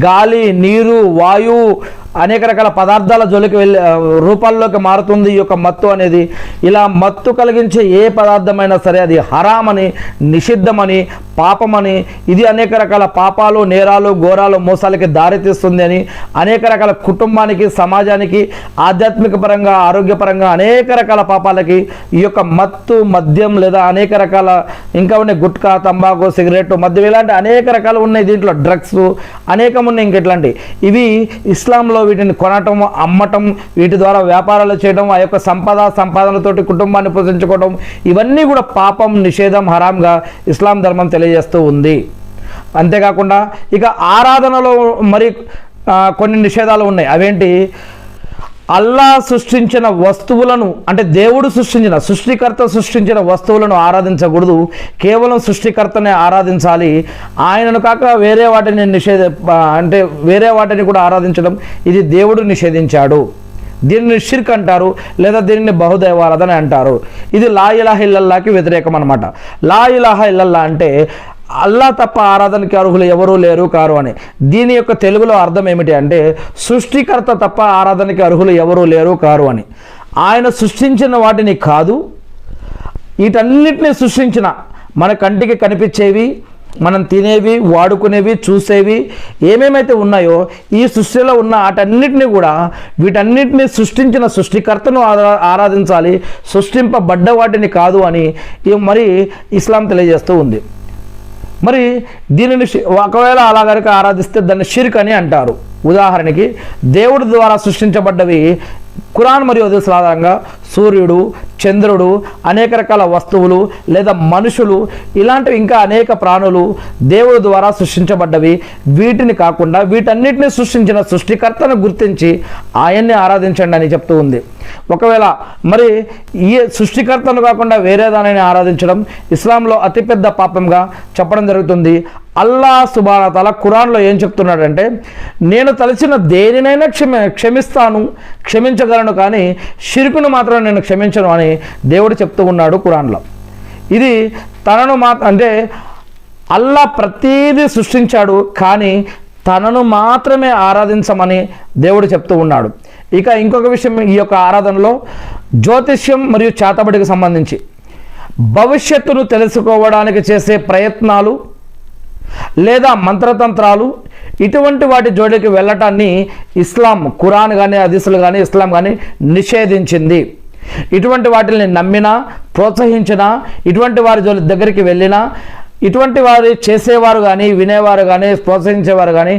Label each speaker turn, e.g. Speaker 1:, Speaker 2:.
Speaker 1: గాలి, నీరు, వాయువు, అనేక రకాల పదార్థాల జోలికి వెళ్ళి రూపాల్లోకి మారుతుంది ఈ యొక్క మత్తు అనేది. ఇలా మత్తు కలిగించే ఏ పదార్థమైనా సరే అది హరామని, నిషిద్ధమని, పాపమని, ఇది అనేక రకాల పాపాలు, నేరాలు, ఘోరాలు, మోసాలకి దారితీస్తుంది అని, అనేక రకాల కుటుంబానికి, సమాజానికి, ఆధ్యాత్మిక పరంగా, ఆరోగ్యపరంగా అనేక రకాల పాపాలకి ఈ యొక్క మత్తు, మద్యం లేదా అనేక రకాల ఇంకా ఉన్నాయి, గుట్కా, తంబాకు, సిగరెట్, మద్యం, ఇలాంటి అనేక రకాలు ఉన్నాయి. దీంట్లో డ్రగ్స్ అనేకం ఉన్నాయి. ఇంకెట్లాంటి ఇవి ఇస్లాంలో వీటిని కొనటం, అమ్మటం, వీటి ద్వారా వ్యాపారాలు చేయడం, ఆ యొక్క సంపాదనతోటి కుటుంబాన్ని పోషించుకోవడం, ఇవన్నీ కూడా పాపం, నిషేధం, హరాంగా ఇస్లాం ధర్మం తెలియజేస్తూ ఉంది. అంతేకాకుండా ఇక ఆరాధనలో మరి కొన్ని నిషేధాలు ఉన్నాయి. అవేంటి? అల్లా సృష్టించిన వస్తువులను, అంటే దేవుడు సృష్టికర్త సృష్టించిన వస్తువులను ఆరాధించకూడదు. కేవలం సృష్టికర్తనే ఆరాధించాలి. ఆయనను కాక వేరే వాటిని అంటే వేరే వాటిని కూడా ఆరాధించడం ఇది దేవుడు నిషేధించాడు. దీనిని షిర్క్ అంటారు, లేదా దీనిని బహుదైవారాధన అంటారు. ఇది లా ఇలాహ ఇల్లల్లాహకి వ్యతిరేకం అన్నమాట. లా ఇలాహ ఇల్లల్లా అంటే అల్లా తప్ప ఆరాధనకి అర్హులు ఎవరూ లేరు కారు అని. దీని యొక్క తెలుగులో అర్థం ఏమిటి అంటే సృష్టికర్త తప్ప ఆరాధనకి అర్హులు ఎవరూ లేరు కారు అని. ఆయన సృష్టించిన వాటిని కాదు, వీటన్నిటిని సృష్టించిన మన కంటికి కనిపించేవి, మనం తినేవి, వాడుకునేవి, చూసేవి ఏమేమైతే ఉన్నాయో ఈ సృష్టిలో ఉన్న వాటన్నిటిని కూడా, వీటన్నిటిని సృష్టించిన సృష్టికర్తను ఆరాధించాలి, సృష్టింపబడ్డ వాటిని కాదు అని మరి ఇస్లాం తెలియజేస్తూ ఉంది. మరి దీనిని ఒకవేళ అలా కనుక ఆరాధిస్తే దాన్ని షిర్క్ అని అంటారు. ఉదాహరణకి దేవుడి ద్వారా సృష్టించబడ్డవి ఖురాన్ మరియు హదీసుల ఆధారంగా సూర్యుడు, చంద్రుడు, అనేక రకాల వస్తువులు లేదా మనుషులు, ఇలాంటివి ఇంకా అనేక ప్రాణులు దేవుడి ద్వారా సృష్టించబడ్డవి. వీటిని కాకుండా వీటన్నిటిని సృష్టించిన సృష్టికర్తను గుర్తించి ఆయన్ని ఆరాధించండి అని చెప్తూ ఉంది. ఒకవేళ మరి ఈ సృష్టికర్తను కాకుండా వేరే దానిని ఆరాధించడం ఇస్లాంలో అతిపెద్ద పాపంగా చెప్పడం జరుగుతుంది. అల్లా సుబ్హానహు వ తఆలా ఖురాన్లో ఏం చెప్తున్నాడంటే, నేను తలచిన దేనినైనా క్షమిస్తాను, క్షమించగలను, కానీ షిర్కును మాత్రం నేను క్షమించను అని దేవుడు చెప్తూ ఉన్నాడు ఖురాన్లో. ఇది తనను అంటే అల్లా ప్రతీదీ సృష్టించాడు, కానీ తనను మాత్రమే ఆరాధించమని దేవుడు చెప్తూ ఉన్నాడు. ఇక ఇంకొక విషయం, ఈ యొక్క ఆరాధనలో జ్యోతిష్యం మరియు చేతబడికి సంబంధించి భవిష్యత్తును తెలుసుకోవడానికి చేసే ప్రయత్నాలు లేదా మంత్రతంత్రాలు, ఇటువంటి వాటి జోడికి వెళ్ళటాన్ని ఇస్లాం, ఖురాన్ కానీ హదీసులు కానీ ఇస్లాం కానీ నిషేధించింది. ఇటువంటి వాటిని నమ్మినా, ప్రోత్సహించినా, ఇటువంటి వారి జోలి దగ్గరికి వెళ్ళినా, ఇటువంటి వారు చేసేవారు కానీ, వినేవారు కానీ, ప్రోత్సహించేవారు కానీ